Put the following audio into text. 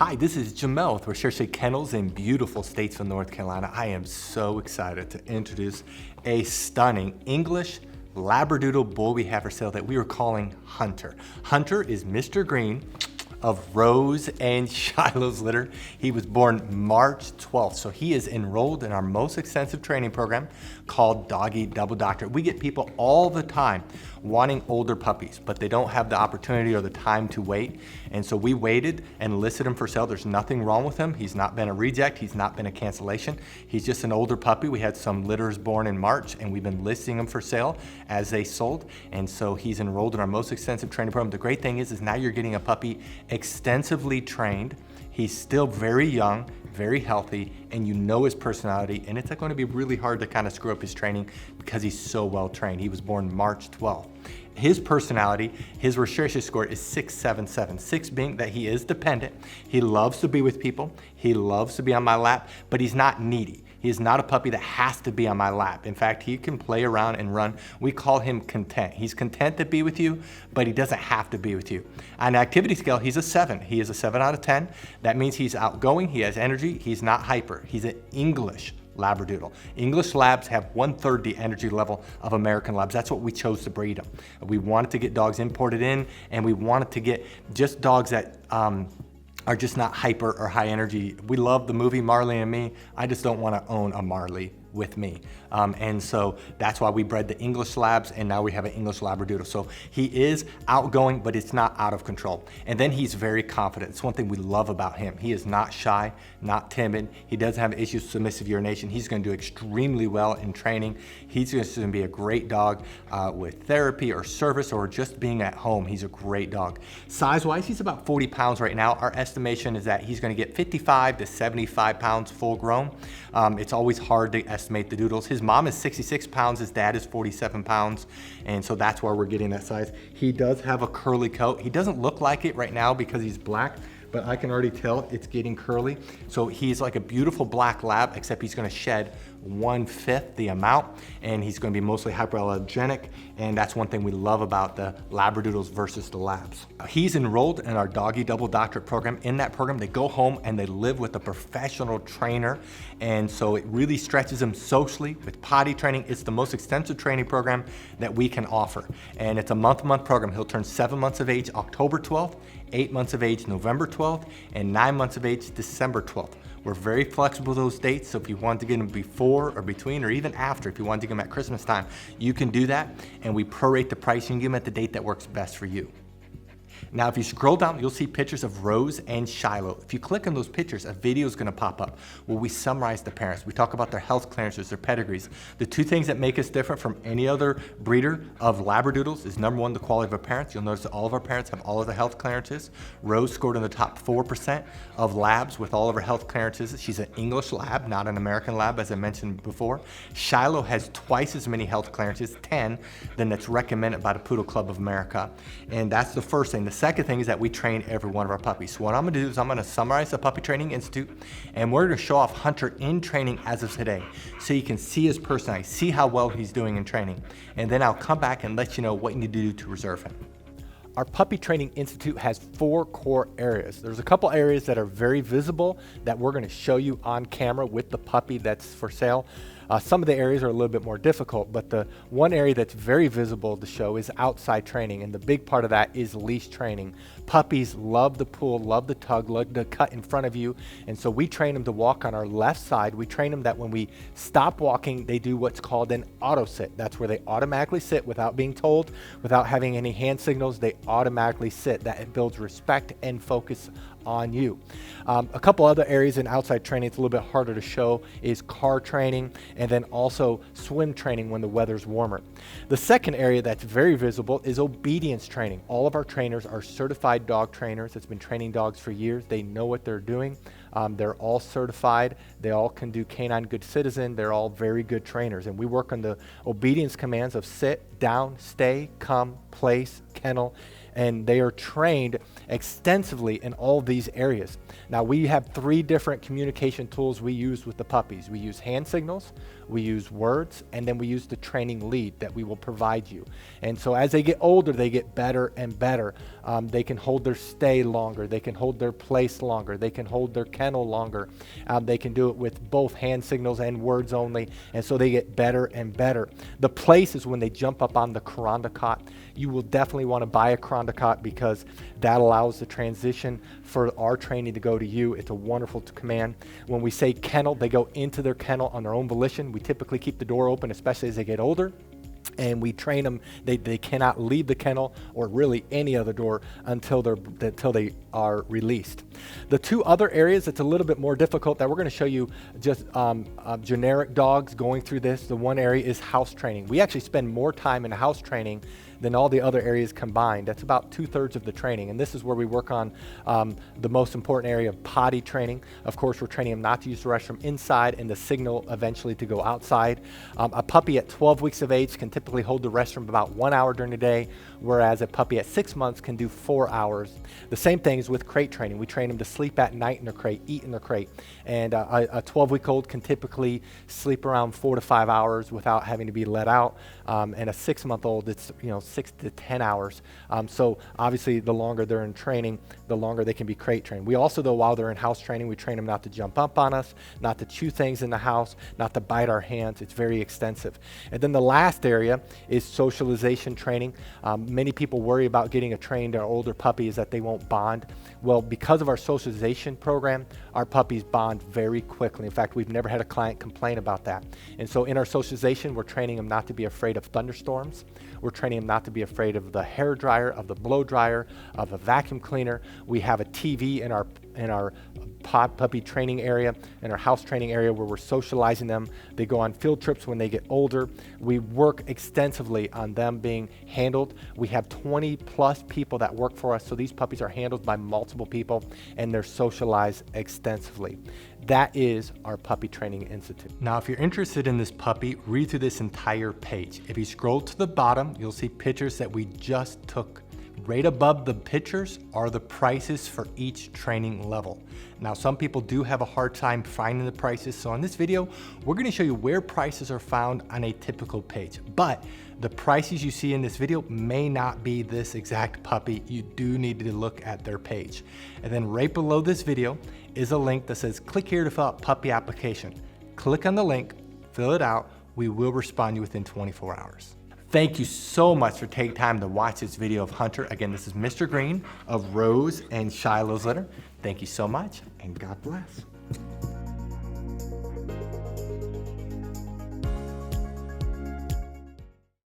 Hi, this is Jamel with Recherche Kennels in beautiful Statesville, North Carolina. I am so excited to introduce a stunning English Labradoodle bull we have for sale that we are calling Hunter. Hunter is Mr. Green of Rose and Shiloh's litter. He was born March 12th, so he is enrolled in our most extensive training program called Doggy Double Doctor. We get people all the time wanting older puppies, but they don't have the opportunity or the time to wait. And so we waited and listed him for sale. There's nothing wrong with him. He's not been a reject. He's not been a cancellation. He's just an older puppy. We had some litters born in March and we've been listing them for sale as they sold. And so he's enrolled in our most extensive training program. The great thing is now you're getting a puppy extensively trained. He's still very young, very healthy, and you know his personality, and it's going to be really hard to kind of screw up his training because he's so well trained. He was born March 12th. His personality, his Recherche score is 677. 6 being that he is dependent. He loves to be with people. He loves to be on my lap, but he's not needy. He is not a puppy that has to be on my lap. In fact, he can play around and run. We call him content. He's content to be with you, but he doesn't have to be with you. On an activity scale, he's a 7. He is a 7 out of 10. That means he's outgoing, he has energy, he's not hyper. He's an English Labradoodle. English Labs have 1/3 the energy level of American Labs. That's what we chose to breed them. We wanted to get dogs imported in, and we wanted to get just dogs that are just not hyper or high energy. We love the movie Marley and Me. I just don't want to own a Marley with me. And so that's why we bred the English Labs, and now we have an English Labradoodle. So he is outgoing, but it's not out of control. And then he's very confident. It's one thing we love about him. He is not shy, not timid. He doesn't have issues with submissive urination. He's going to do extremely well in training. He's just going to be a great dog with therapy or service or just being at home. He's a great dog. Size-wise, he's about 40 pounds right now. Our estimation is that he's going to get 55 to 75 pounds full grown. It's always hard to estimate the doodles. His mom is 66 pounds, his dad is 47 pounds, and so that's why we're getting that size. He does have a curly coat. He doesn't look like it right now because he's black, but I can already tell it's getting curly. So he's like a beautiful black lab, except he's gonna shed 1/5 the amount, and he's gonna be mostly hyperallergenic, and that's one thing we love about the Labradoodles versus the Labs. He's enrolled in our Doggy Double Doctorate program. In that program, they go home and they live with a professional trainer, and so it really stretches them socially with potty training. It's the most extensive training program that we can offer, and it's a month-to-month program. He'll turn 7 months of age October 12th, 8 months of age November 12th, and 9 months of age December 12th. We're very flexible with those dates, so if you want to get them before or between or even after, if you want to get them at Christmas time, you can do that, and we prorate the price and give them at the date that works best for you. Now, if you scroll down, you'll see pictures of Rose and Shiloh. If you click on those pictures, a video is going to pop up where we summarize the parents. We talk about their health clearances, their pedigrees. The 2 things that make us different from any other breeder of Labradoodles is number 1, the quality of our parents. You'll notice that all of our parents have all of the health clearances. Rose scored in the top 4% of labs with all of her health clearances. She's an English lab, not an American lab, as I mentioned before. Shiloh has twice as many health clearances, 10, than that's recommended by the Poodle Club of America. And that's the first thing. The second thing is that we train every one of our puppies. So what I'm going to do is I'm going to summarize the Puppy Training Institute, and we're going to show off Hunter in training as of today, so you can see his personality, see how well he's doing in training, and then I'll come back and let you know what you need to do to reserve him. Our Puppy Training Institute has 4 core areas. There's a couple areas that are very visible that we're going to show you on camera with the puppy that's for sale. Some of the areas are a little bit more difficult, but the one area that's very visible to show is outside training, and the big part of that is leash training. Puppies love the pull, love the tug, love to cut in front of you, and so we train them to walk on our left side. We train them that when we stop walking, they do what's called an auto sit. That's where they automatically sit without being told, without having any hand signals. They automatically sit. That builds respect and focus on you. A couple other areas in outside training it's a little bit harder to show is car training, and then also swim training when the weather's warmer. The second area that's very visible is obedience training. All of our trainers are certified dog trainers that's been training dogs for years. They know what they're doing. They're all certified. They all can do Canine Good Citizen. They're all very good trainers, and we work on the obedience commands of sit, down, stay, come, place, kennel, and they are trained extensively in all these areas. Now, we have 3 different communication tools we use with the puppies. We use hand signals, we use words, and then we use the training lead that we will provide you. And so as they get older, they get better and better. They can hold their stay longer. They can hold their place longer. They can hold their kennel longer. They can do it with both hand signals and words only. And so they get better and better. The place is when they jump up on the cot. You will definitely want to buy a cot because that allows the transition for our training to go to you. It's a wonderful command. When we say kennel, they go into their kennel on their own volition. We typically keep the door open, especially as they get older. And we train them, they cannot leave the kennel or really any other door until they are released. The two other areas that's a little bit more difficult that we're going to show you just generic dogs going through this. The one area is house training. We actually spend more time in house training than all the other areas combined. That's about 2/3 of the training. And this is where we work on the most important area of potty training. Of course, we're training them not to use the restroom inside and the signal eventually to go outside. A puppy at 12 weeks of age can typically hold the restroom about 1 hour during the day, whereas a puppy at 6 months can do 4 hours. The same thing is with crate training. We train them to sleep at night in their crate, eat in their crate. And a 12-week-old can typically sleep around 4 to 5 hours without having to be let out. And a 6-month-old, it's 6 to 10 hours. So obviously the longer they're in training, the longer they can be crate trained. We also, though, while they're in house training, we train them not to jump up on us, not to chew things in the house, not to bite our hands. It's very extensive. And then the last area is socialization training. Many people worry about getting a trained or older puppy is that they won't bond. Well, because of our socialization program, our puppies bond very quickly. In fact, we've never had a client complain about that. And so in our socialization, we're training them not to be afraid of thunderstorms. We're training them not to be afraid of the hair dryer, of the blow dryer, of a vacuum cleaner. We have a TV in our puppy training area, in our house training area, where we're socializing them. They go on field trips when they get older. We work extensively on them being handled. We have 20 plus people that work for us, so these puppies are handled by multiple people and they're socialized extensively. That is our Puppy Training Institute. Now, if you're interested in this puppy, read through this entire page. If you scroll to the bottom, you'll see pictures that we just took. Right above the pictures are the prices for each training level. Now, some people do have a hard time finding the prices, so in this video, we're going to show you where prices are found on a typical page. But the prices you see in this video may not be this exact puppy. You do need to look at their page. And then right below this video is a link that says, click here to fill out puppy application. Click on the link, fill it out. We will respond to you within 24 hours. Thank you so much for taking time to watch this video of Hunter. Again, this is Mr. Green of Rose and Shiloh's Litter. Thank you so much, and God bless.